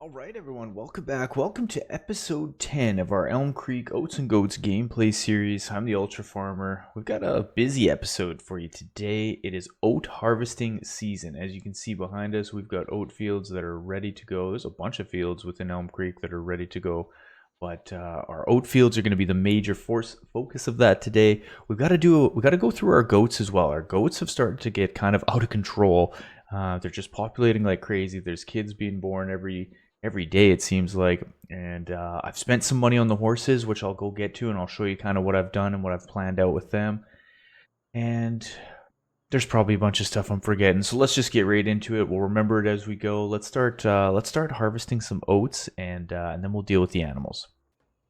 All right, everyone, welcome back. Welcome to episode 10 of our Elm Creek Oats and Goats gameplay series. I'm the Ultra Farmer. We've got a busy episode for you today. It is oat harvesting season. As you can see behind us, we've got oat fields that are ready to go. There's a bunch of fields within Elm Creek that are ready to go. But our oat fields are going to be the major focus of that today. We got to go through our goats as well. Our goats have started to get kind of out of control. They're just populating like crazy. There's kids being born every day, it seems like. And I've spent some money on the horses, which I'll go get to, and I'll show you kind of what I've done and what I've planned out with them. And there's probably a bunch of stuff I'm forgetting, so let's just get right into it. We'll remember it as we go. Let's start harvesting some oats, and then we'll deal with the animals.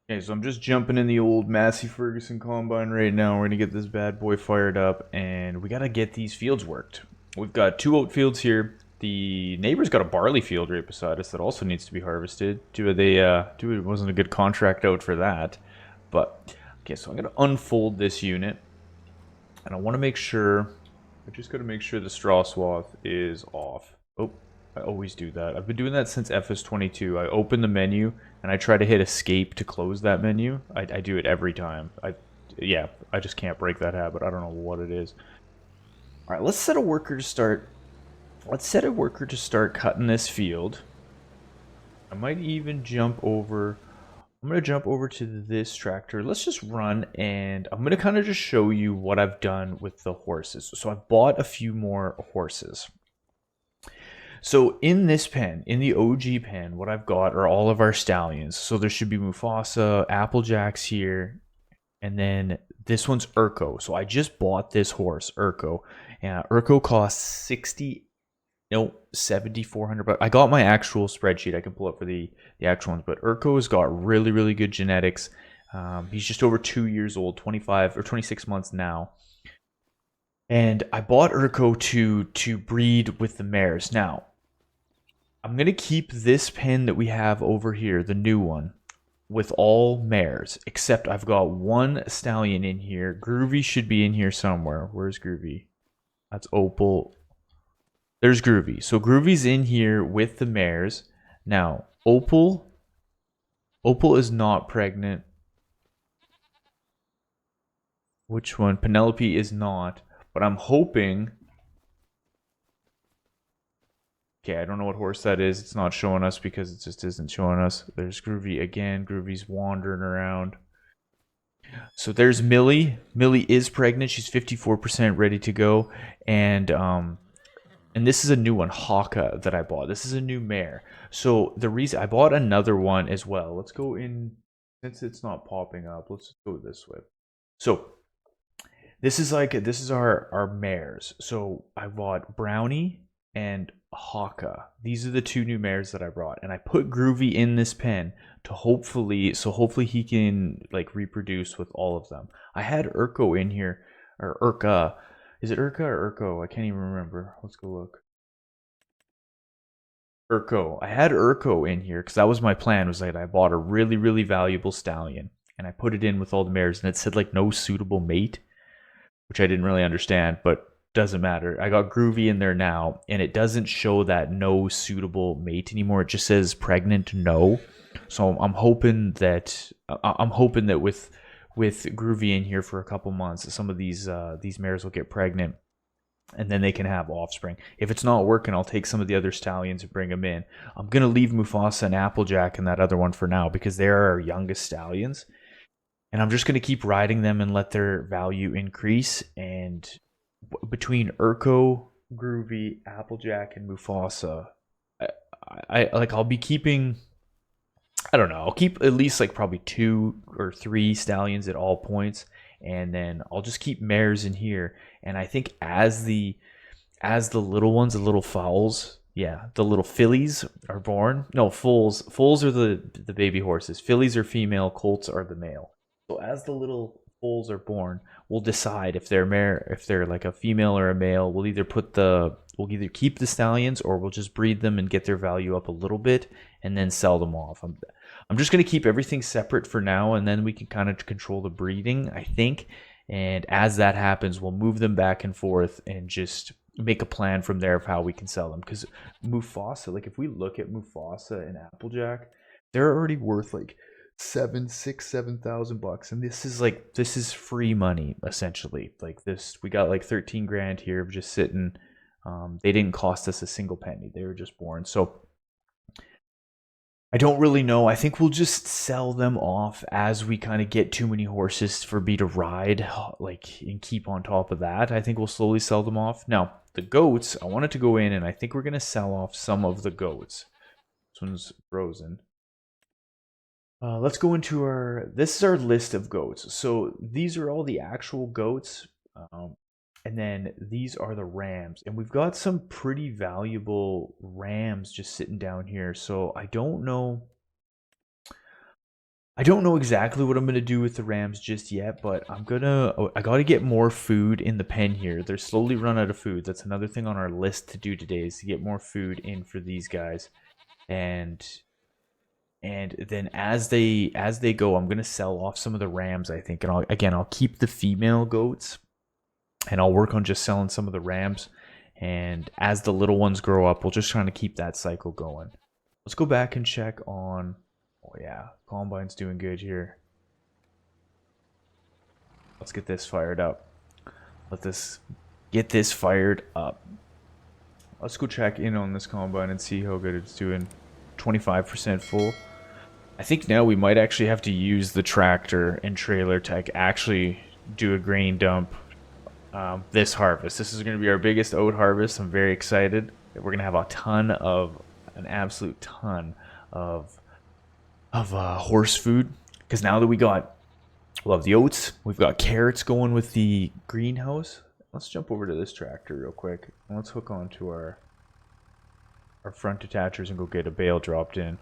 Okay, so I'm just jumping in the old Massey Ferguson combine right now. We're gonna get this bad boy fired up, and we gotta get these fields worked. We've got two oat fields here. The neighbor's got a barley field right beside us that also needs to be harvested. It wasn't a good contract out for that. But okay, so I'm gonna unfold this unit, and I want to make sure. I just got to make sure the straw swath is off. Oh, I always do that. I've been doing that since FS22. I open the menu and I try to hit escape to close that menu. I do it every time. I just can't break that habit. I don't know what it is. All right, let's set a worker to start. Let's set a worker to start cutting this field. I might even jump over. I'm going to jump over to this tractor. Let's just run, and I'm going to kind of just show you what I've done with the horses. So I've bought a few more horses. So in this pen, in the OG pen, what I've got are all of our stallions. So there should be Mufasa, Applejacks here, and then this one's Urko. So I just bought this horse, Urko. Urko costs 7,400 bucks. I got my actual spreadsheet. I can pull up for the actual ones, but Urko has got really, really good genetics. He's just over 2 years old, 25 or 26 months now. And I bought Urko to breed with the mares. Now, I'm going to keep this pen that we have over here, the new one, with all mares, except I've got one stallion in here. Groovy should be in here somewhere. Where's Groovy? That's Opal. There's Groovy. So Groovy's in here with the mares. Now, Opal is not pregnant. Which one? Penelope is not. But I'm hoping... Okay, I don't know what horse that is. It's not showing us because it just isn't showing us. There's Groovy again. Groovy's wandering around. So there's Millie. Millie is pregnant. She's 54% ready to go. And this is a new one, Haka, that I bought. This is a new mare. So the reason I bought another one as well. Let's go in, since it's not popping up. Let's go this way. So this is our mares. So I bought Brownie and Haka. These are the two new mares that I brought, and I put Groovy in this pen to hopefully he can like reproduce with all of them. I had Urko in here, or Urka. Is it Urka or Urko? I can't even remember. Let's go look. Urko. I had Urko in here because that was my plan. Was that I bought a really, really valuable stallion, and I put it in with all the mares, and it said like no suitable mate, which I didn't really understand, but doesn't matter. I got Groovy in there now, and it doesn't show that no suitable mate anymore. It just says pregnant no. So I'm hoping that with Groovy in here for a couple months, some of these mares will get pregnant, and then they can have offspring. If it's not working, I'll take some of the other stallions and bring them in. I'm gonna leave Mufasa and Applejack and that other one for now because they're our youngest stallions, and I'm just gonna keep riding them and let their value increase. And between Urko, Groovy, Applejack, and Mufasa, I'll be keeping. I don't know. I'll keep at least like probably 2 or 3 stallions at all points, and then I'll just keep mares in here. And I think as the little ones, the little fowls, the little fillies are born. No, foals. Foals are the baby horses. Fillies are female. Colts are the male. So as the little foals are born, we'll decide if they're like a female or a male. We'll either keep the stallions, or we'll just breed them and get their value up a little bit and then sell them off. I'm just going to keep everything separate for now, and then we can kind of control the breeding, I think. And as that happens, we'll move them back and forth and just make a plan from there of how we can sell them. Because Mufasa, like if we look at Mufasa and Applejack, they're already worth like 7,000 bucks, and this is free money essentially. Like this, we got like 13 grand here of just sitting. They didn't cost us a single penny. They were just born. So I don't really know. I think we'll just sell them off as we kind of get too many horses for me to ride, like, and keep on top of that. I think we'll slowly sell them off. Now, the goats, I wanted to go in, and I think we're going to sell off some of the goats. This one's frozen. Let's go into this is our list of goats. So these are all the actual goats. And then these are the rams. And we've got some pretty valuable rams just sitting down here. So I don't know exactly what I'm going to do with the rams just yet, but I got to get more food in the pen here. They're slowly run out of food. That's another thing on our list to do today, is to get more food in for these guys. And then as they go, I'm going to sell off some of the rams, I think. And I'll keep the female goats, and I'll work on just selling some of the rams. And as the little ones grow up, we'll just try to keep that cycle going. Let's go back and check on... Oh yeah, Combine's doing good here. Let's get this fired up. Get this fired up. Let's go check in on this Combine and see how good it's doing. 25% full. I think now we might actually have to use the tractor and trailer to actually do a grain dump this harvest. This is going to be our biggest oat harvest. I'm very excited. We're going to have an absolute ton of horse food, because now that we'll have the oats, we've got carrots going with the greenhouse. Let's jump over to this tractor real quick, and let's hook onto our front detachers and go get a bale dropped in.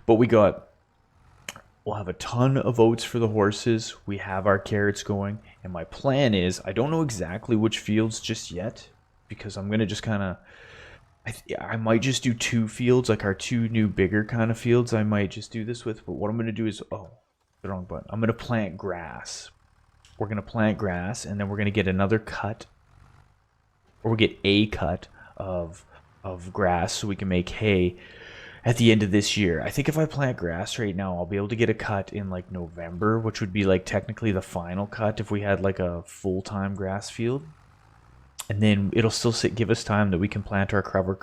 But we'll have a ton of oats for the horses. We have our carrots going, and my plan is, I don't know exactly which fields just yet, because I'm gonna just kind of, I might just do 2 fields, like our 2 new bigger kind of fields. I might just do this with, but what I'm gonna do is, oh, the wrong button. I'm gonna plant grass. We're gonna plant grass, and then we're gonna get another cut, or we'll get a cut of grass so we can make hay at the end of this year. I think if I plant grass right now, I'll be able to get a cut in like November, which would be like technically the final cut if we had like a full-time grass field. And then it'll still give us time that we can plant our cover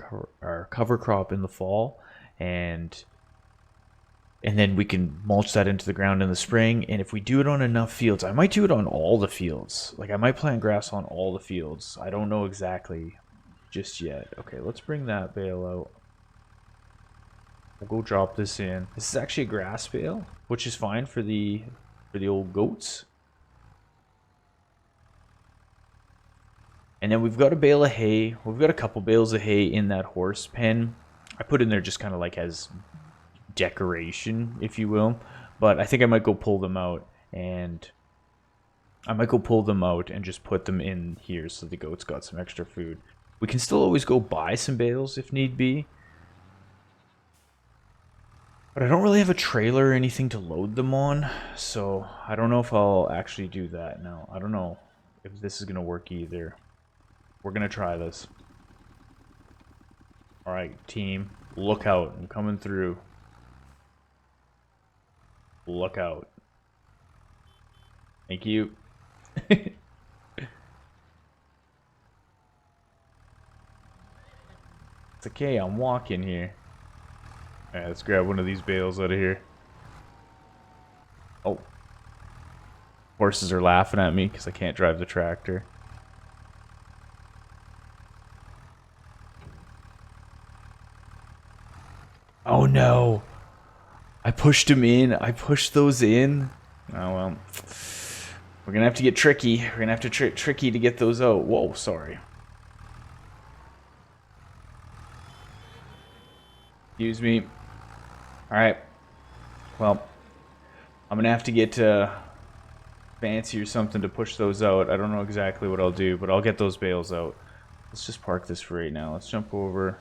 crop in the fall, and then we can mulch that into the ground in the spring. And if we do it on enough fields, I might do it on all the fields. Like I might plant grass on all the fields. I don't know exactly just yet. Okay, let's bring that bale out. We'll go drop this in. This is actually a grass bale, which is fine for the old goats. And then we've got a bale of hay. We've got a couple bales of hay in that horse pen. I put in there just kind of like as decoration, if you will. But I think I might go pull them out, and just put them in here so the goats got some extra food. We can still always go buy some bales if need be. But I don't really have a trailer or anything to load them on, so I don't know if I'll actually do that now. I don't know if this is going to work either. We're going to try this. Alright, team. Look out. I'm coming through. Look out. Thank you. It's okay, I'm walking here. Alright, let's grab one of these bales out of here. Oh. Horses are laughing at me because I can't drive the tractor. Oh no! I pushed him in. I pushed those in. Oh well. We're gonna have to get tricky. We're gonna have to tricky to get those out. Whoa, sorry. Excuse me. Alright. Well, I'm gonna have to get fancy or something to push those out. I don't know exactly what I'll do, but I'll get those bales out. Let's just park this for right now. Let's jump over.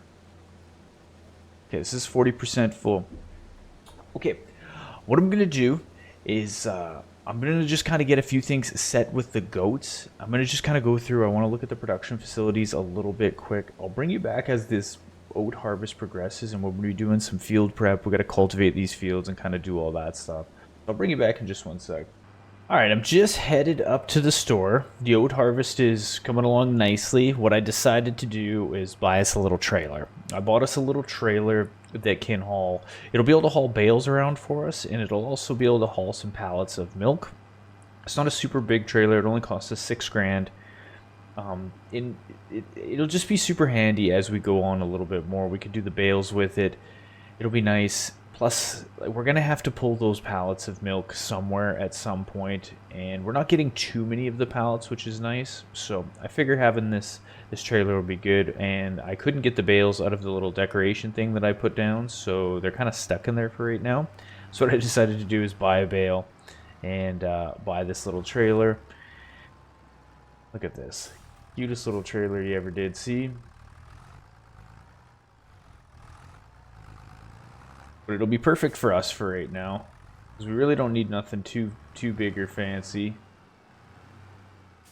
Okay, this is 40% full. Okay, what I'm gonna do is I'm going to just kind of get a few things set with the goats. I'm going to just kind of go through. I want to look at the production facilities a little bit quick. I'll bring you back as this oat harvest progresses, and we'll be doing some field prep. We got to cultivate these fields and kind of do all that stuff. I'll bring you back in just one sec. All right, I'm just headed up to the store. The oat harvest is coming along nicely. What I decided to do is buy us a little trailer. I bought us a little trailer that can haul. It'll be able to haul bales around for us, and it'll also be able to haul some pallets of milk. It's not a super big trailer. It only costs us $6,000. It'll just be super handy as we go on a little bit more. We could do the bales with it. It'll be nice. Plus, we're going to have to pull those pallets of milk somewhere at some point, and we're not getting too many of the pallets, which is nice. So I figure having this trailer will be good, and I couldn't get the bales out of the little decoration thing that I put down, so they're kind of stuck in there for right now. So what I decided to do is buy a bale and buy this little trailer. Look at this. Cutest little trailer you ever did see. But it'll be perfect for us for right now, because we really don't need nothing too big or fancy.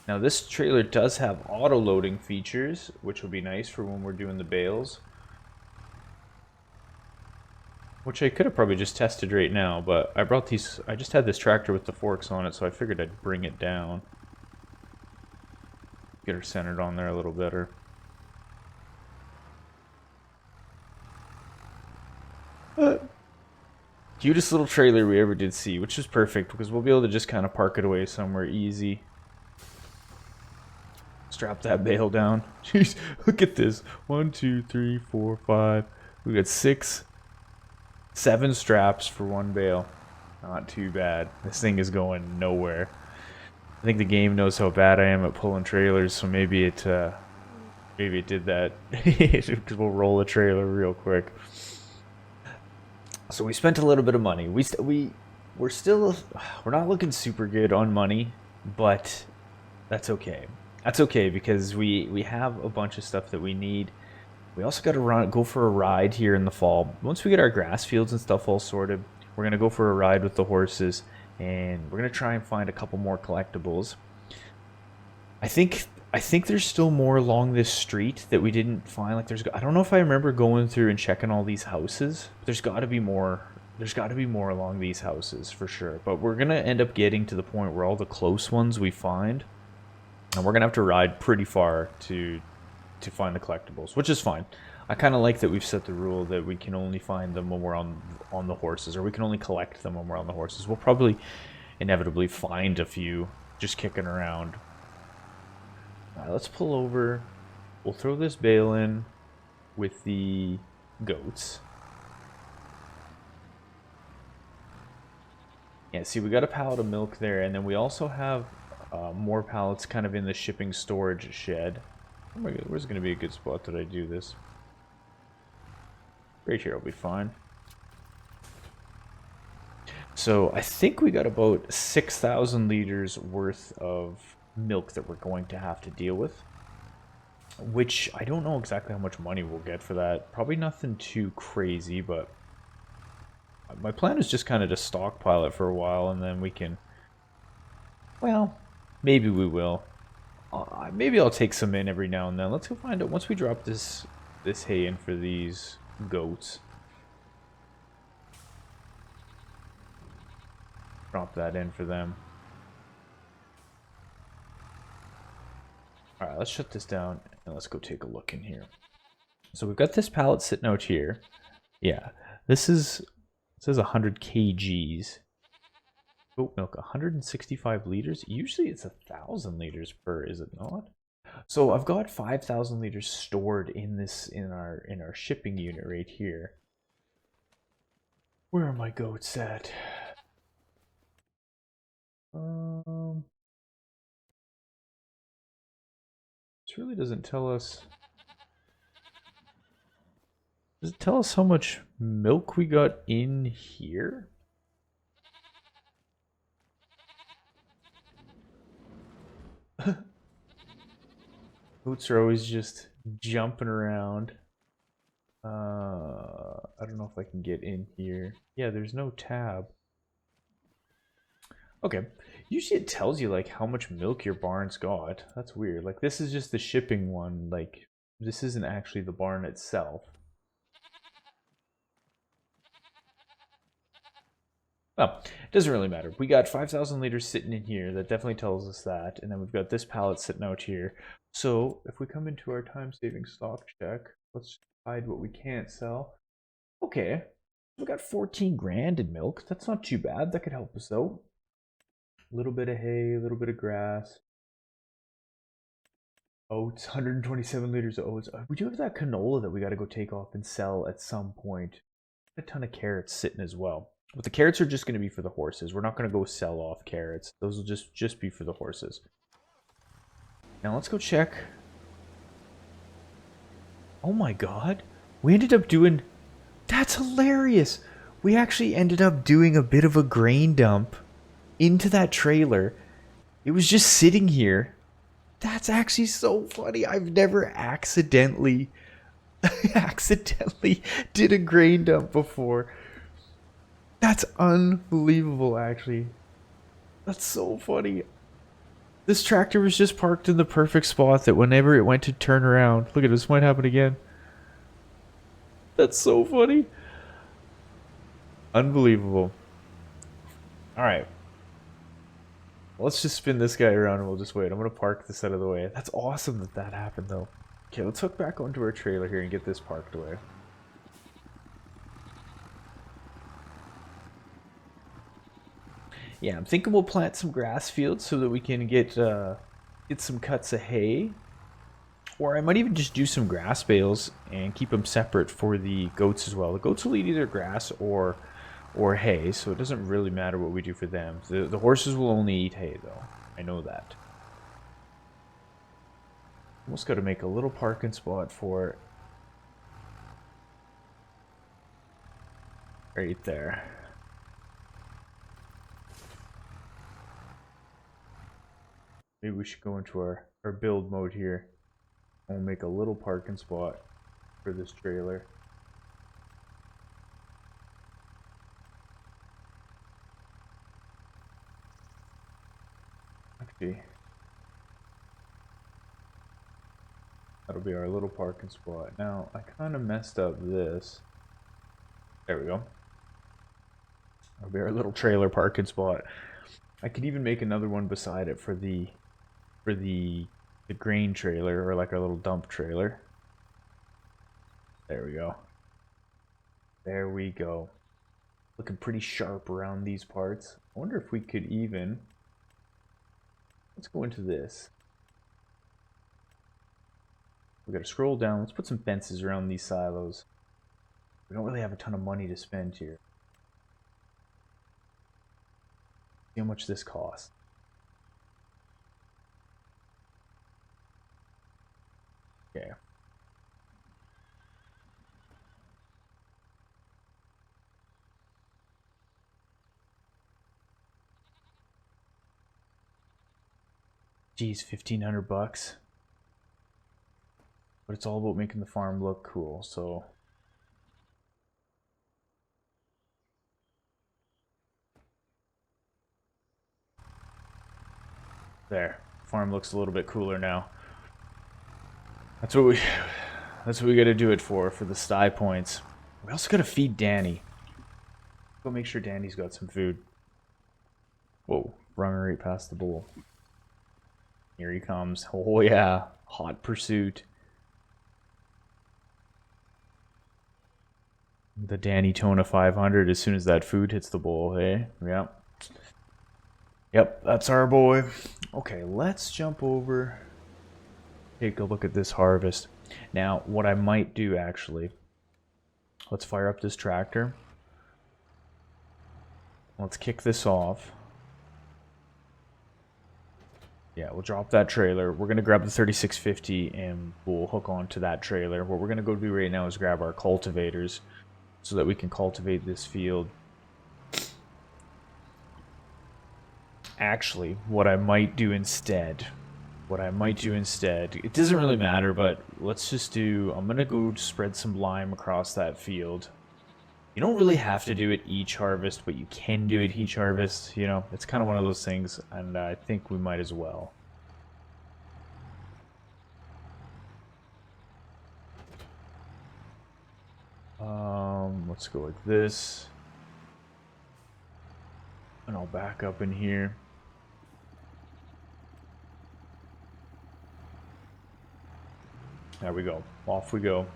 Now this trailer does have auto loading features, which will be nice for when we're doing the bales. Which I could have probably just tested right now, but I brought these. I just had this tractor with the forks on it, so I figured I'd bring it down. Get her centered on there a little better. Cutest little trailer we ever did see, which is perfect because we'll be able to just kind of park it away somewhere easy. Strap that bale down. Jeez, look at this. 1, 2, 3, 4, 5. We got 6, 7 straps for one bale. Not too bad. This thing is going nowhere. I think the game knows how bad I am at pulling trailers, so maybe it did that. Because we'll roll a trailer real quick. So we spent a little bit of money. We're not looking super good on money, but that's okay. That's okay because we have a bunch of stuff that we need. We also got to go for a ride here in the fall. Once we get our grass fields and stuff all sorted, we're gonna go for a ride with the horses, and we're gonna try and find a couple more collectibles. I think there's still more along this street that we didn't find. Like I don't know if I remember going through and checking all these houses. There's got to be more. There's got to be more along these houses for sure. But we're gonna end up getting to the point where all the close ones we find, and we're gonna have to ride pretty far to find the collectibles, which is fine. I kind of like that we've set the rule that we can only find them when we're on the horses, or we can only collect them when we're on the horses. We'll probably inevitably find a few just kicking around. Alright, let's pull over. We'll throw this bale in with the goats. Yeah, see, we got a pallet of milk there, and then we also have more pallets kind of in the shipping storage shed. Oh my God, where's going to be a good spot that I do this? Right here will be fine. So I think we got about 6,000 liters worth of milk that we're going to have to deal with, which I don't know exactly how much money we'll get for that. Probably nothing too crazy, but my plan is just kind of to stockpile it for a while, and then we can, well, maybe we will. Maybe I'll take some in every now and then. Let's go find out once we drop this hay in for these goats. Drop that in for them. Alright, let's shut this down and let's go take a look in here. So we've got this pallet sitting out here. Yeah, it says 100 kgs. Goat milk, 165 liters. Usually it's 1,000 liters per, is it not? So I've got 5,000 liters stored in our shipping unit right here. Where are my goats at? This really doesn't tell us. Does it tell us how much milk we got in here? Goats are always just jumping around. I don't know if I can get in here. Yeah, there's no tab. Okay. Usually it tells you like how much milk your barn's got. That's weird. Like this is just the shipping one. Like this isn't actually the barn itself. Well, it doesn't really matter. We got 5,000 liters sitting in here. That definitely tells us that. And then we've got this pallet sitting out here. So if we come into our time-saving stock check, let's hide what we can't sell. Okay, we got 14 grand in milk. That's not too bad. That could help us out. A little bit of hay, a little bit of grass. Oats, 127 liters of oats. We do have that canola that we got to go take off and sell at some point. A ton of carrots sitting as well. But the carrots are just going to be for the horses. We're not going to go sell off carrots. Those will just be for the horses. Now let's go check. Oh my god. We ended up doing... That's hilarious. We actually ended up doing a bit of a grain dump into that trailer. It was just sitting here. That's actually so funny. I've never accidentally did a grain dump before. That's unbelievable, actually. That's so funny. This tractor was just parked in the perfect spot that whenever it went to turn around... Look at this, might happen again. That's so funny. Unbelievable. Alright. Let's just spin this guy around and we'll just wait. I'm going to park this out of the way. That's awesome that that happened, though. Okay, let's hook back onto our trailer here and get this parked away. Yeah, I'm thinking we'll plant some grass fields so that we can get some cuts of hay. Or I might even just do some grass bales and keep them separate for the goats as well. The goats will eat either grass or hay, so it doesn't really matter what we do for them. The horses will only eat hay, though. I know that. Almost got to make a little parking spot for it. Right there. Maybe we should go into our build mode here. We'll make a little parking spot for this trailer. Actually, that'll be our little parking spot. Now, I kind of messed up this. There we go. That'll be our little trailer parking spot. I could even make another one beside it for the grain trailer, or like our little dump trailer. There we go. There we go. Looking pretty sharp around these parts. I wonder if we could even... Let's go into this. We gotta scroll down. Let's put some fences around these silos. We don't really have a ton of money to spend here. See how much this costs. Okay. Geez, 1,500 bucks. But it's all about making the farm look cool, so... There. Farm looks a little bit cooler now. That's what we gotta do it for the sty points. We also gotta feed Danny. Go make sure Danny's got some food. Whoa, run right past the bowl. Here he comes. Oh yeah, hot pursuit. The Danny Tona 500 as soon as that food hits the bowl, hey? Yep. Yep, that's our boy. Okay, let's jump over. Take a look at this harvest. Now, what I might do actually, let's fire up this tractor. Let's kick this off. Yeah, we'll drop that trailer. We're going to grab the 3650 and we'll hook onto that trailer. What we're going to go do right now is grab our cultivators so that we can cultivate this field. Actually, what I might do instead, it doesn't really matter, but let's just do, I'm going to go spread some lime across that field. You don't really have to do it each harvest, but you can do it each harvest. You know, it's kind of one of those things, and I think we might as well. Let's go like this. And I'll back up in here. There we go. Off we go.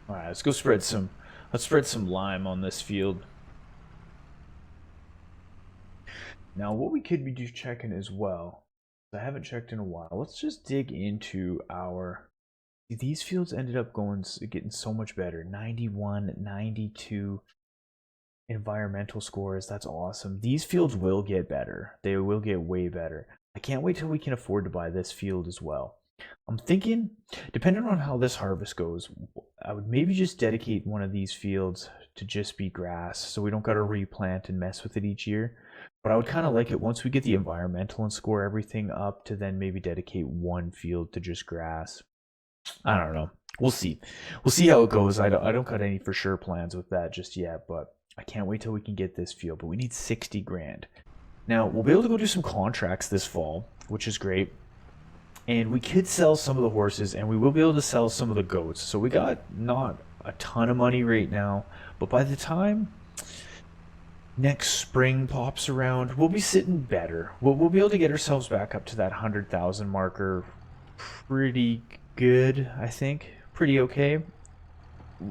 All right, let's go spread some. Let's spread some lime on this field. Now, what we could be checking as well, I haven't checked in a while. Let's just dig into our. These fields ended up getting so much better. 91, 92 environmental scores. That's awesome. These fields will get better. They will get way better. I can't wait till we can afford to buy this field as well. I'm thinking, depending on how this harvest goes, I would maybe just dedicate one of these fields to just be grass so we don't got to replant and mess with it each year. But I would kind of like it once we get the environmental and score everything up to then maybe dedicate one field to just grass. I don't know. We'll see. We'll see how it goes. I don't got any for sure plans with that just yet, but I can't wait till we can get this field. But we need 60 grand. Now, we'll be able to go do some contracts this fall, which is great. And we could sell some of the horses, and we will be able to sell some of the goats. So we got not a ton of money right now, but by the time next spring pops around, we'll be sitting better. We'll be able to get ourselves back up to that 100,000 marker pretty good, I think. Pretty okay.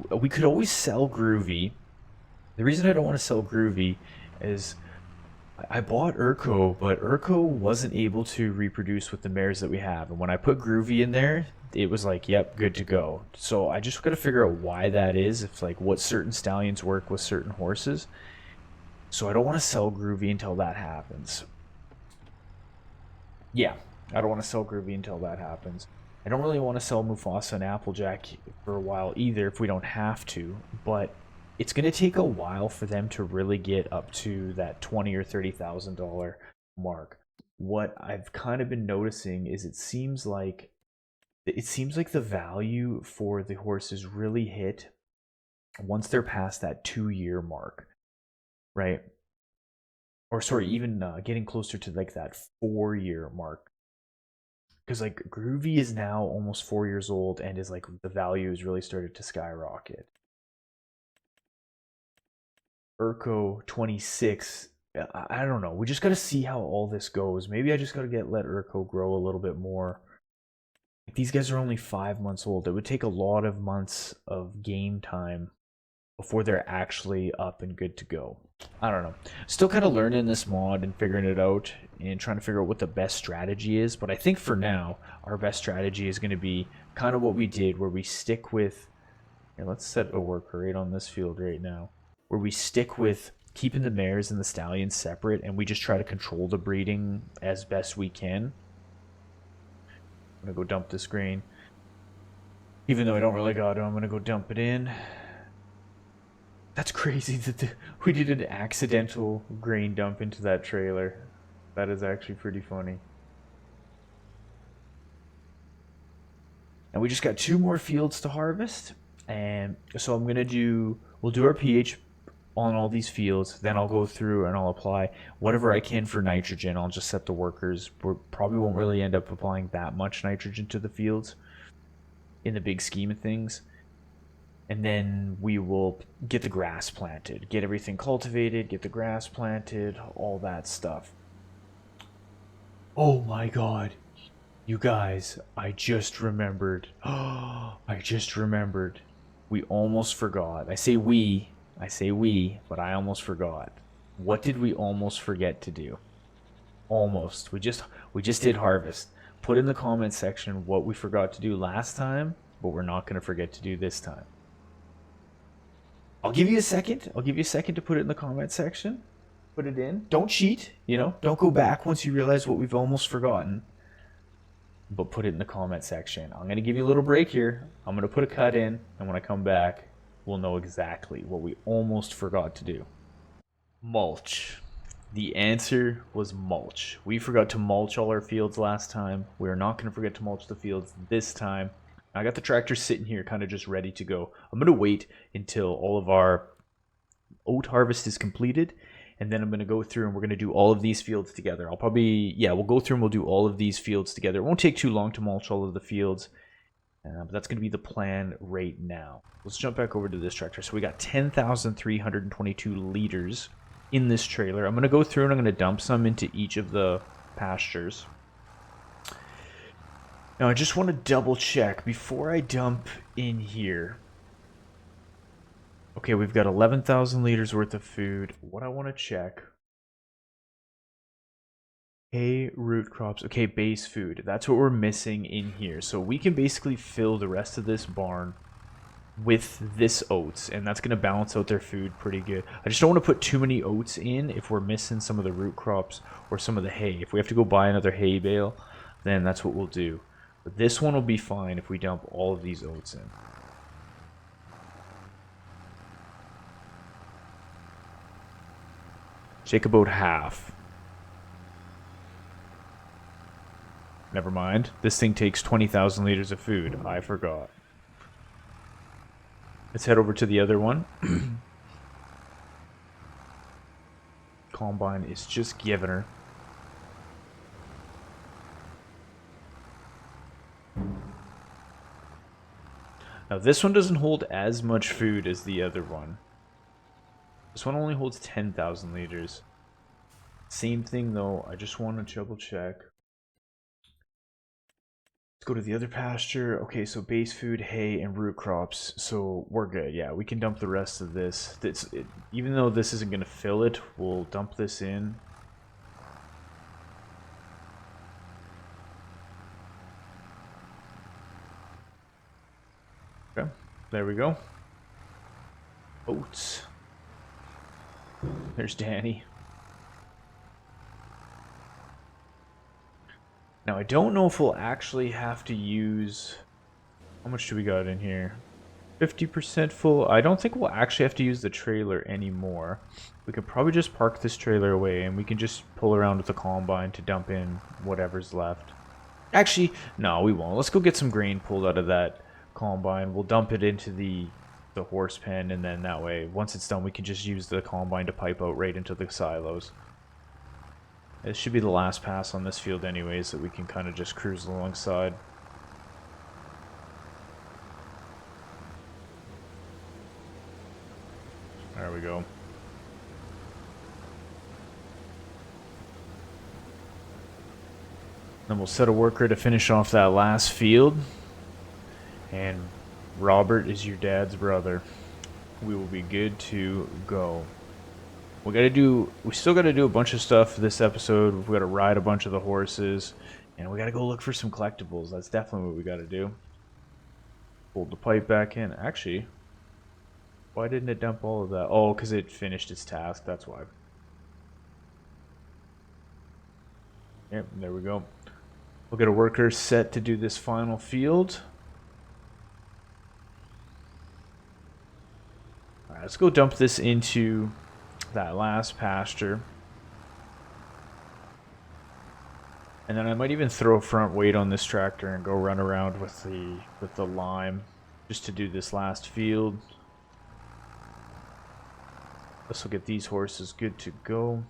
We could always sell Groovy. The reason I don't want to sell Groovy is I bought Urko, but Urko wasn't able to reproduce with the mares that we have. And when I put Groovy in there, it was like, yep, good to go. So I just got to figure out why that is, if like what certain stallions work with certain horses. So I don't want to sell Groovy until that happens. Yeah, I don't want to sell Groovy until that happens. I don't really want to sell Mufasa and Applejack for a while either if we don't have to, but it's going to take a while for them to really get up to that $20,000 or $30,000 mark. What I've kind of been noticing is it seems like the value for the horses really hit once they're past that 2-year mark, right? Or sorry, even getting closer to like that 4-year mark. Because like Groovy is now almost 4 years old and is like the value has really started to skyrocket. Urko 26. I don't know. We just got to see how all this goes. Maybe I just got to let Urko grow a little bit more. These guys are only 5 months old. It would take a lot of months of game time before they're actually up and good to go. I don't know. Still kind of learning this mod and figuring it out and trying to figure out what the best strategy is. But I think for now, our best strategy is going to be kind of what we did, where we stick with. Here, let's set a worker right on this field right now, where we stick with keeping the mares and the stallions separate, and we just try to control the breeding as best we can. I'm gonna go dump this grain. Even though I don't really got it, I'm gonna go dump it in. That's crazy that we did an accidental grain dump into that trailer. That is actually pretty funny. And we just got 2 more fields to harvest. And so we'll do our pH on all these fields. Then I'll go through and I'll apply whatever I can for nitrogen. I'll just set the workers. We probably won't really end up applying that much nitrogen to the fields in the big scheme of things. And then we will get the grass planted, get everything cultivated, get the grass planted, all that stuff. Oh my god. You guys, I just remembered. I just remembered. We almost forgot. I say we, but I almost forgot. What did we almost forget to do? Almost. We just did harvest. Put in the comment section what we forgot to do last time, but we're not going to forget to do this time. I'll give you a second. I'll give you a second to put it in the comment section. Put it in. Don't cheat, Don't go back once you realize what we've almost forgotten. But put it in the comment section. I'm going to give you a little break here. I'm going to put a cut in, and when I come back, we'll know exactly what we almost forgot to do. Mulch. The answer was mulch. We forgot to mulch all our fields last time. We're not going to forget to mulch the fields this time. I got the tractor sitting here kind of just ready to go. I'm going to wait until all of our oat harvest is completed, and then I'm going to go through and we're going to do all of these fields together. I'll probably, yeah, we'll go through and we'll do all of these fields together. It won't take too long to mulch all of the fields, but that's going to be the plan right now. Let's jump back over to this tractor. So we got 10,322 liters in this trailer. I'm going to go through and I'm going to dump some into each of the pastures. Now I just want to double check before I dump in here. Okay, we've got 11,000 liters worth of food. What I want to check. Hay, root crops. Okay, base food. That's what we're missing in here. So we can basically fill the rest of this barn with this oats, and that's going to balance out their food pretty good. I just don't want to put too many oats in if we're missing some of the root crops or some of the hay. If we have to go buy another hay bale, then that's what we'll do. But this one will be fine if we dump all of these oats in. Take about half. Never mind. This thing takes 20,000 liters of food. I forgot. Let's head over to the other one. Combine is just giving her. Now this one doesn't hold as much food as the other one. This one only holds 10,000 liters. Same thing though, I just want to double check. Let's go to the other pasture. Okay, so base food, hay, and root crops. So we're good. Yeah, we can dump the rest of this. Even though this isn't going to fill it, we'll dump this in. Okay, there we go. Oats. There's Danny. Now I don't know if we'll actually have to use... How much do we got in here? 50% full. I don't think we'll actually have to use the trailer anymore. We could probably just park this trailer away and we can just pull around with the combine to dump in whatever's left. Actually, no, we won't. Let's go get some grain pulled out of that combine. We'll dump it into the horse pen, and then that way, once it's done, we can just use the combine to pipe out right into the silos. This should be the last pass on this field anyways, that we can kind of just cruise alongside. There we go. Then we'll set a worker to finish off that last field. And Robert is your dad's brother. We will be good to go. We still gotta do a bunch of stuff this episode. We've gotta ride a bunch of the horses, and we gotta go look for some collectibles. That's definitely what we gotta do. Hold the pipe back in. Actually, why didn't it dump all of that? Oh, because it finished its task, that's why. Yep, there we go. We'll get a worker set to do this final field. Alright, let's go dump this into that last pasture. And then I might even throw a front weight on this tractor and go run around with the lime just to do this last field. This will get these horses good to go.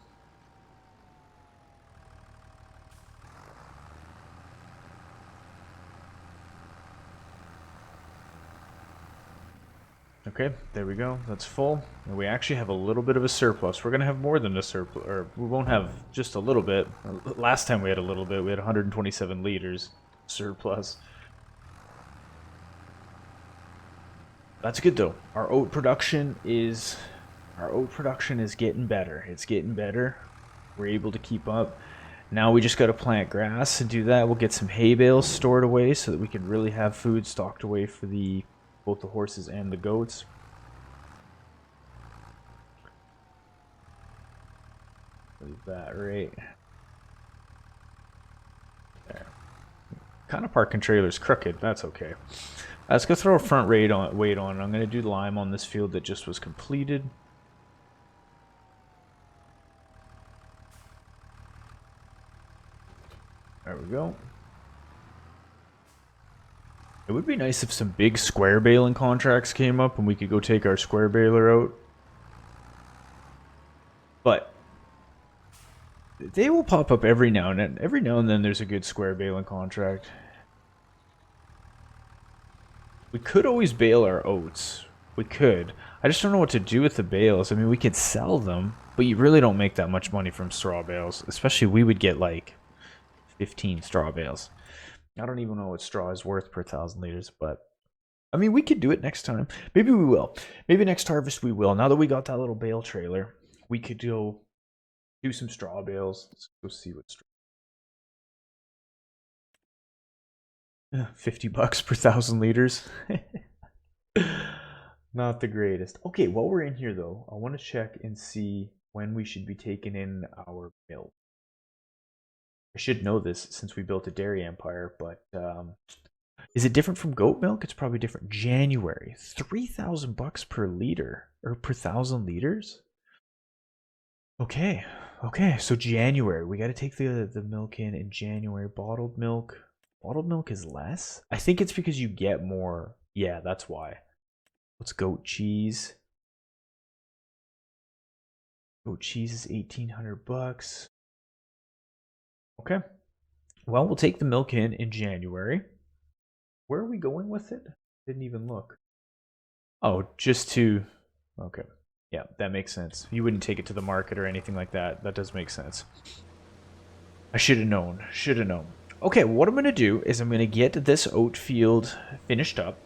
Okay, there we go. That's full. And we actually have a little bit of a surplus. We're going to have more than a surplus, or we won't have just a little bit. Last time we had a little bit. We had 127 liters surplus. That's good though. Our oat production is getting better. It's getting better. We're able to keep up. Now we just got to plant grass and do that. We'll get some hay bales stored away so that we can really have food stocked away for both the horses and the goats. Leave that right there. Kind of parking trailers crooked. That's okay. Let's go throw a front weight on. I'm going to do lime on this field that just was completed. There we go. It would be nice if some big square baling contracts came up and we could go take our square baler out. But they will pop up every now and then. Every now and then there's a good square baling contract. We could always bale our oats. We could. I just don't know what to do with the bales. I mean, we could sell them, but you really don't make that much money from straw bales. Especially we would get like 15 straw bales. I don't even know what straw is worth per 1,000 liters, but I mean, we could do it next time. Maybe we will. Maybe next harvest we will. Now that we got that little bale trailer, we could go do some straw bales. Let's go see what straw. 50 bucks per 1,000 liters. Not the greatest. Okay, while we're in here though, I want to check and see when we should be taking in our milk. I should know this since we built a dairy empire, but is it different from goat milk? It's probably different. January, 3,000 bucks per liter or per 1,000 liters. Okay, so January, we got to take the milk in January. Bottled milk is less. I think it's because you get more. Yeah, that's why. What's goat cheese? Goat cheese is 1,800 bucks. Okay. Well, we'll take the milk in January. Where are we going with it? Didn't even look. Oh, just to... Okay. Yeah, that makes sense. You wouldn't take it to the market or anything like that. That does make sense. I should have known. Okay, what I'm going to do is I'm going to get this oat field finished up.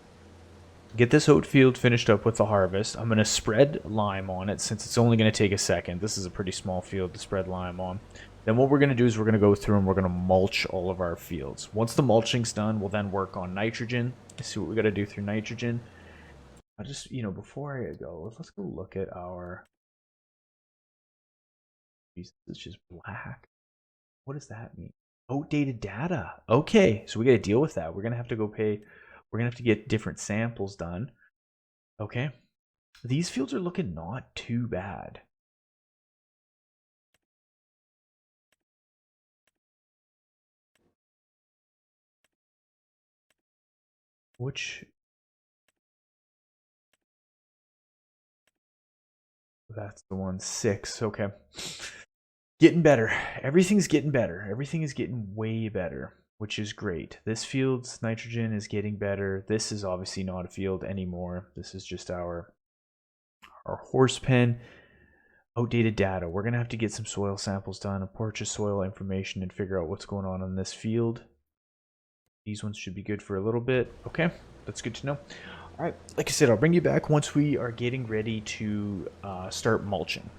Get this oat field finished up with the harvest. I'm going to spread lime on it since it's only going to take a second. This is a pretty small field to spread lime on. Then what we're going to do is we're going to go through and we're going to mulch all of our fields. Once the mulching's done, we'll then work on nitrogen. See what we got to do through nitrogen. I just, before I go, let's go look at our... Jeez, it's just black. What does that mean? Outdated data. Okay, so we got to deal with that. We're going to have to go pay... We're going to have to get different samples done. Okay. These fields are looking not too bad. Which... That's the one. 6. Okay. Getting better. Everything's getting better. Everything is getting way better, which is great. This field's nitrogen is getting better. This is obviously not a field anymore. This is just our horse pen. Outdated data. We're going to have to get some soil samples done, purchase soil information, and figure out what's going on in this field. These ones should be good for a little bit. Okay, that's good to know. All right, like I said, I'll bring you back once we are getting ready to start mulching.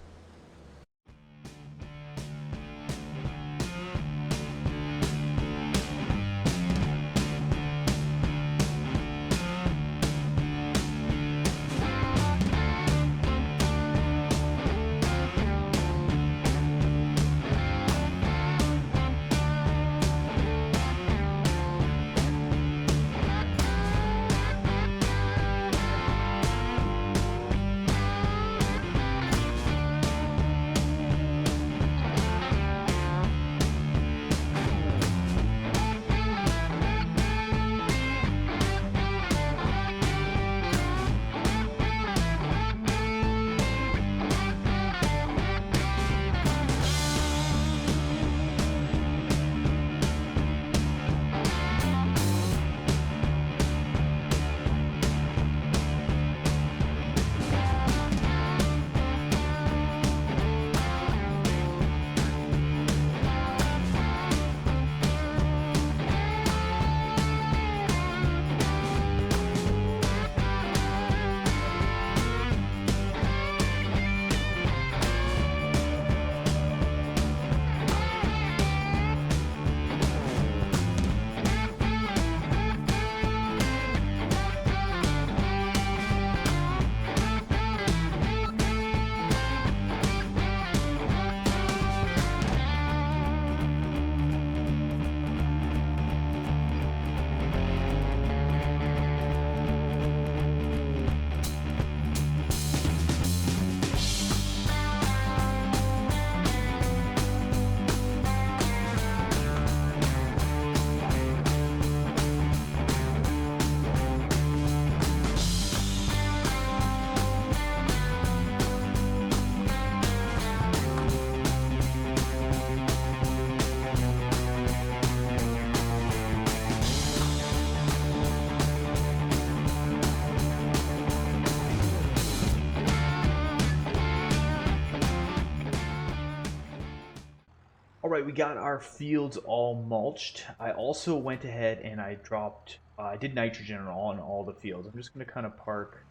right, we got our fields all mulched. I also went ahead and I dropped, I did nitrogen on all the fields. I'm just going to kind of park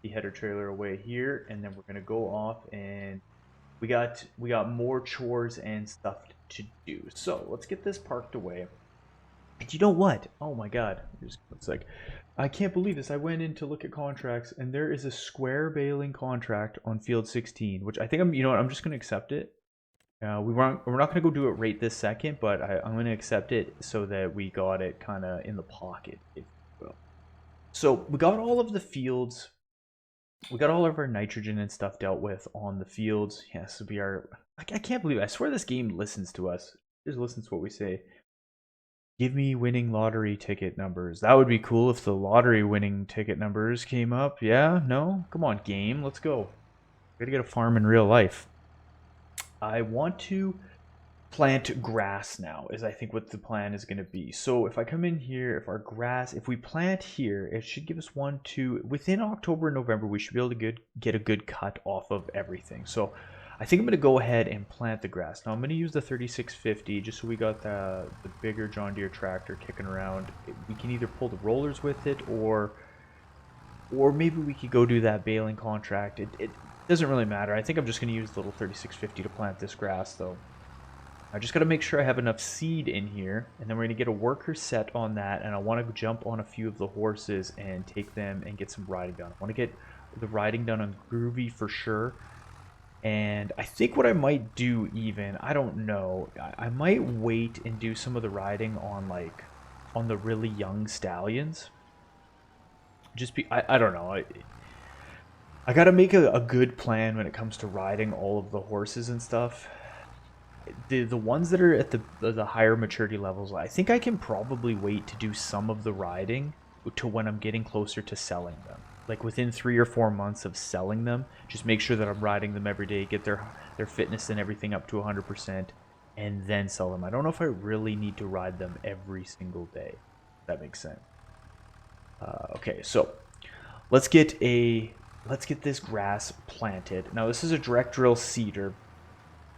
the header trailer away here, and then we're going to go off and we got more chores and stuff to do. So let's get this parked away. And you know what? Oh my God. It's like, I can't believe this. I went in to look at contracts and there is a square baling contract on field 16, which I think you know what, I'm just going to accept it. We're not going to go do it right this second, but I'm going to accept it so that we got it kind of in the pocket, if you will. So we got all of the fields. We got all of our nitrogen and stuff dealt with on the fields. Yes, we are. I can't believe it. I swear this game listens to us. It just listens to what we say. Give me winning lottery ticket numbers. That would be cool if the lottery winning ticket numbers came up. Yeah? No? Come on, game. Let's go. We gotta get a farm in real life. I want to plant grass now, is I think what the plan is going to be. So if I come in here, if we plant here, it should give us within October and November, we should be able to get a good cut off of everything. So I think I'm going to go ahead and plant the grass. Now I'm going to use the 3650 just so we got the bigger John Deere tractor kicking around. We can either pull the rollers with it or maybe we could go do that baling contract. It doesn't really matter. I think I'm just going to use the little 3650 to plant this grass though. I just got to make sure I have enough seed in here, and then we're going to get a worker set on that, and I want to jump on a few of the horses and take them and get some riding done. I want to get the riding done on Groovy for sure, and I think what I might do even, I don't know, I might wait and do some of the riding on the really young stallions. I don't know. I got to make a good plan when it comes to riding all of the horses and stuff. The ones that are at the higher maturity levels, I think I can probably wait to do some of the riding to when I'm getting closer to selling them. Like within 3 or 4 months of selling them, just make sure that I'm riding them every day, get their fitness and everything up to 100%, and then sell them. I don't know if I really need to ride them every single day. If that makes sense. Okay, so let's get this grass planted. Now this is a direct drill seeder.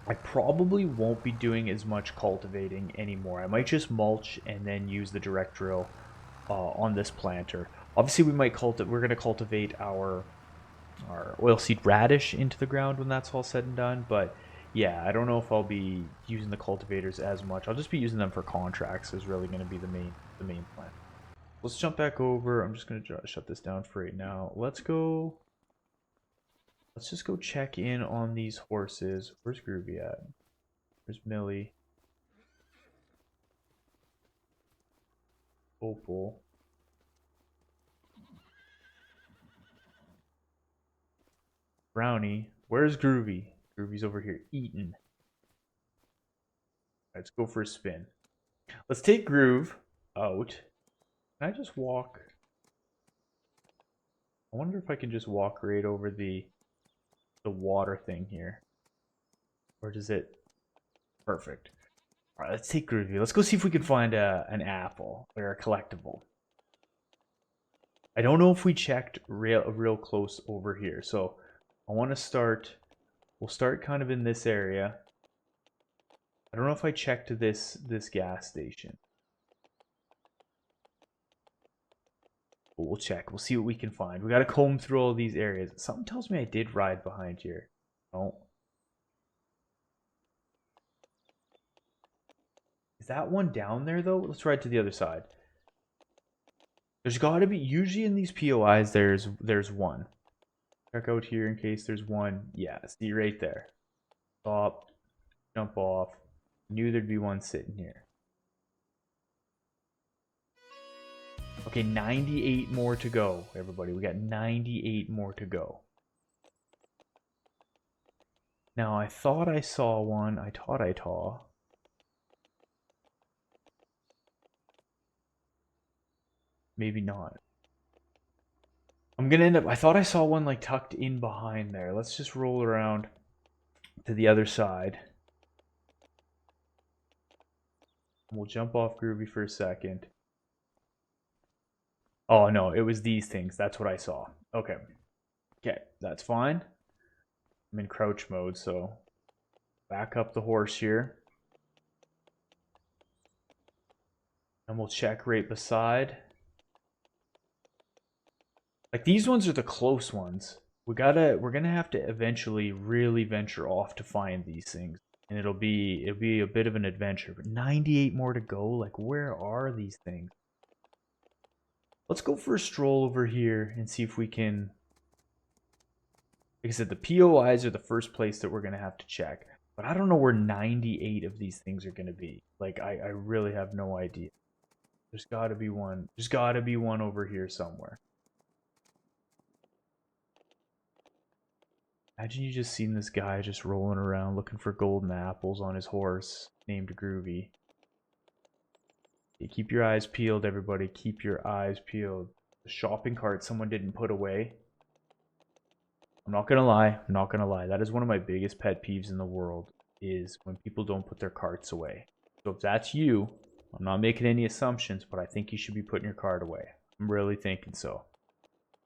I probably won't be doing as much cultivating anymore. I might just mulch and then use the direct drill on this planter. Obviously, we're going to cultivate our oilseed radish into the ground when that's all said and done. But yeah, I don't know if I'll be using the cultivators as much. I'll just be using them for contracts. Is really going to be the main plan. Let's jump back over. I'm just going to shut this down for right now. Let's just go check in on these horses. Where's Groovy at? Where's Millie? Opal. Brownie. Where's Groovy? Groovy's over here eating. Let's go for a spin. Let's take Groove out. Can I just walk? I wonder if I can just walk right over the water thing here. Or does it? Perfect. All right, let's take Groovy. Let's go see if we can find an apple or a collectible. I don't know if we checked real close over here. So I want to start. We'll start kind of in this area. I don't know if I checked this gas station. But we'll check. We'll see what we can find. We got to comb through all these areas. Something tells me I did ride behind here. No. Is that one down there though? Let's ride to the other side. There's got to be, usually in these POIs there's one. Check out here in case there's one. Yeah, see right there. Stop. Jump off. Knew there'd be one sitting here. Okay, 98 more to go, everybody. We got 98 more to go. Now, I thought I saw one. I saw. Maybe not. I'm gonna end up, I thought I saw one like tucked in behind there. Let's just roll around to the other side. We'll jump off Groovy for a second. Oh no, it was these things. That's what I saw. Okay. Okay, that's fine. I'm in crouch mode, so back up the horse here. And we'll check right beside. Like these ones are the close ones. We're gonna have to eventually really venture off to find these things. And it'll be a bit of an adventure. But 98 more to go. Like where are these things? Let's go for a stroll over here and see if we can. Like I said, the POIs are the first place that we're gonna have to check. But I don't know where 98 of these things are gonna be. Like I really have no idea. There's gotta be one. There's gotta be one over here somewhere. Imagine you just seen this guy just rolling around looking for golden apples on his horse named Groovy. Keep your eyes peeled, everybody. Keep your eyes peeled. The shopping cart someone didn't put away. I'm not gonna lie. I'm not gonna lie. That is one of my biggest pet peeves in the world, is when people don't put their carts away. So if that's you, I'm not making any assumptions, but I think you should be putting your cart away. I'm really thinking so.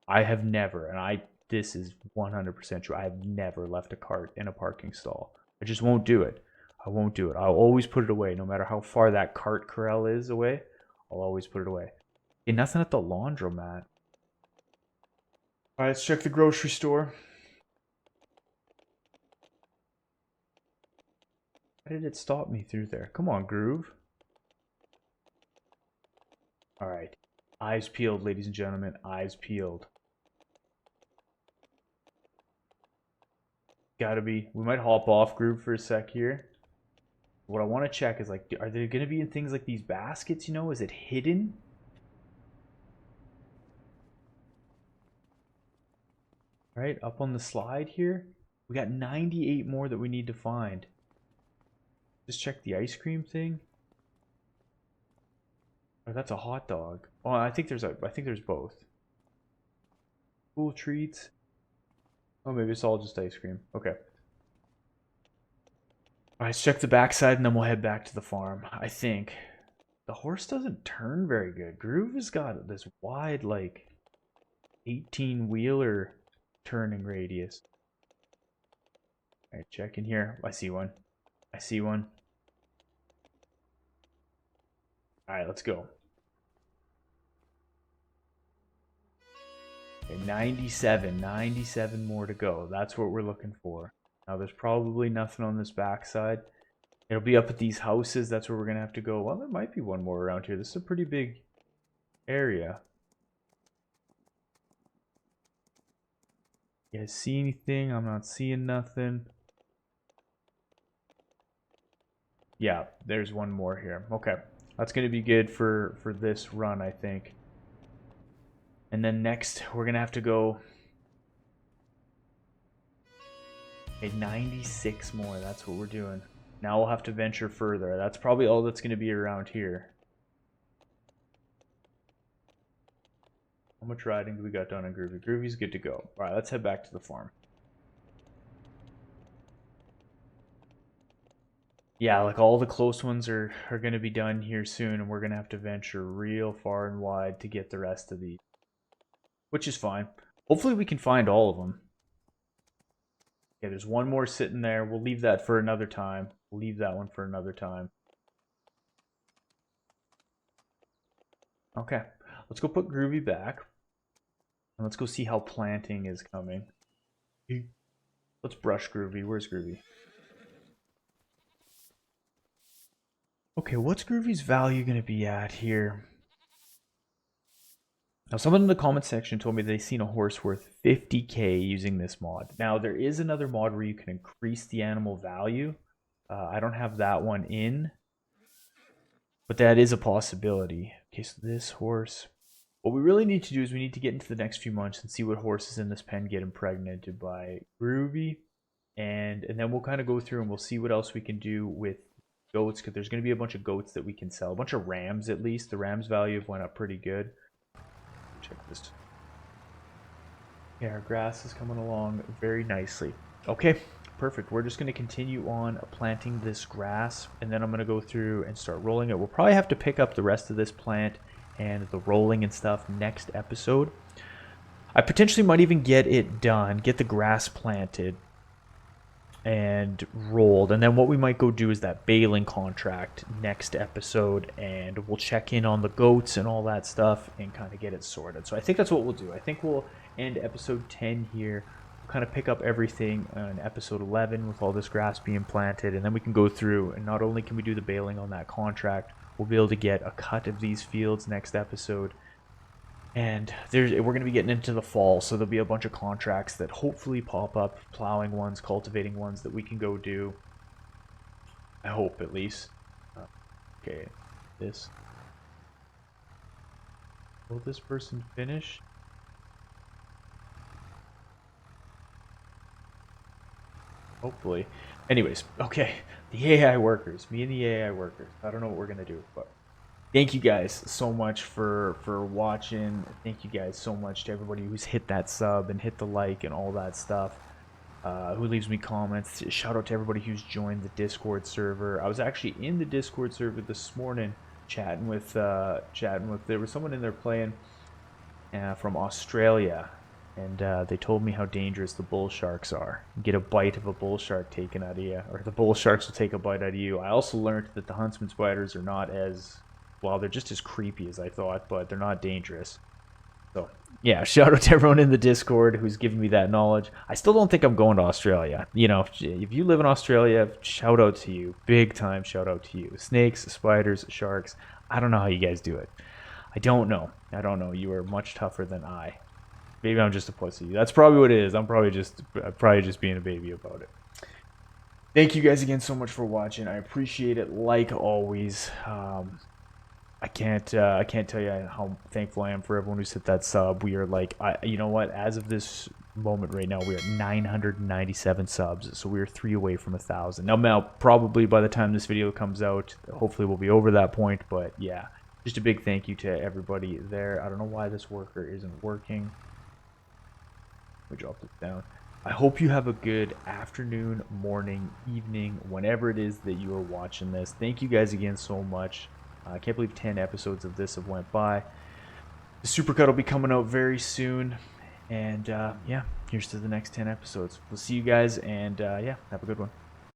I have never, and this is 100% true, I have never left a cart in a parking stall. I just won't do it. I won't do it. I'll always put it away, no matter how far that cart corral is away. I'll always put it away. Okay, nothing at the laundromat. All right, let's check the grocery store. Why did it stop me through there? Come on, Groove. All right. Eyes peeled, ladies and gentlemen. Eyes peeled. Gotta be. We might hop off Groove for a sec here. What I want to check is, like, are they going to be in things like these baskets, you know? Is it hidden? All right, up on the slide here. We got 98 more that we need to find. Just check the ice cream thing. Oh, that's a hot dog. Oh, I think there's both. Cool treats. Oh, maybe it's all just ice cream. Okay. All right, let's check the backside and then we'll head back to the farm. I think the horse doesn't turn very good. Groove has got this wide, like 18-wheeler turning radius. All right, check in here. I see one. I see one. All right, let's go. Okay, 97 more to go. That's what we're looking for. Now, there's probably nothing on this backside. It'll be up at these houses. That's where we're going to have to go. Well, there might be one more around here. This is a pretty big area. You guys see anything? I'm not seeing nothing. Yeah, there's one more here. Okay. That's going to be good for this run, I think. And then next, we're going to have to go... Okay, 96 more. That's what we're doing. Now we'll have to venture further. That's probably all that's going to be around here. How much riding do we got done on Groovy? Groovy's good to go. All right, let's head back to the farm. Yeah, like all the close ones are going to be done here soon, and we're going to have to venture real far and wide to get the rest of these. Which is fine. Hopefully we can find all of them. Okay, there's one more sitting there. We'll leave that for another time. We'll leave that one for another time. Okay, let's go put Groovy back. And let's go see how planting is coming. Let's brush Groovy. Where's Groovy? Okay, what's Groovy's value going to be at here? Now, someone in the comment section told me they've seen a horse worth 50k using this mod. Now, there is another mod where you can increase the animal value. I don't have that one in, but that is a possibility. Okay, so this horse... What we really need to do is we need to get into the next few months and see what horses in this pen get impregnated by Groovy. And then we'll kind of go through and we'll see what else we can do with goats, because there's going to be a bunch of goats that we can sell. A bunch of rams, at least. The rams value went up pretty good. Check this. Yeah, our grass is coming along very nicely. Okay, perfect. We're just going to continue on planting this grass, and then I'm going to go through and start rolling it. We'll probably have to pick up the rest of this plant and the rolling and stuff next episode. I potentially might even get it done, get the grass planted and rolled. And then what we might go do is that baling contract next episode, and we'll check in on the goats and all that stuff and kind of get it sorted. So I think that's what we'll do. I think we'll end episode 10 here. We'll kind of pick up everything on episode 11 with all this grass being planted, and then we can go through, and not only can we do the baling on that contract, we'll be able to get a cut of these fields next episode. And we're going to be getting into the fall, so there'll be a bunch of contracts that hopefully pop up, plowing ones, cultivating ones that we can go do. I hope, at least. Okay, this. Will this person finish? Hopefully. Anyways, okay. The AI workers. Me and the AI workers. I don't know what we're going to do, but thank you guys so much for watching. Thank you guys so much to everybody who's hit that sub and hit the like and all that stuff. Who leaves me comments. Shout out to everybody who's joined the Discord server. I was actually in the Discord server this morning chatting with there was someone in there playing from Australia, and they told me how dangerous the bull sharks are. You get a bite of a bull shark taken out of you, or the bull sharks will take a bite out of you. I also learned that the huntsman spiders are not as, well, they're just as creepy as I thought, but they're not dangerous. So, yeah, shout out to everyone in the Discord who's giving me that knowledge. I still don't think I'm going to Australia. You know, if you live in Australia, shout out to you. Big time shout out to you. Snakes, spiders, sharks. I don't know how you guys do it. I don't know. You are much tougher than I. Maybe I'm just a pussy. That's probably what it is. I'm probably just being a baby about it. Thank you guys again so much for watching. I appreciate it, like always. I can't tell you how thankful I am for everyone who's hit that sub. We are like, you know what? As of this moment right now, we are at 997 subs, so we are 3 away from 1,000. Now, probably by the time this video comes out, hopefully we'll be over that point. But yeah, just a big thank you to everybody there. I don't know why this worker isn't working. Let me drop this down. I hope you have a good afternoon, morning, evening, whenever it is that you are watching this. Thank you guys again so much. I can't believe 10 episodes of this have went by. The supercut will be coming out very soon. And yeah, here's to the next 10 episodes. We'll see you guys, and yeah, have a good one.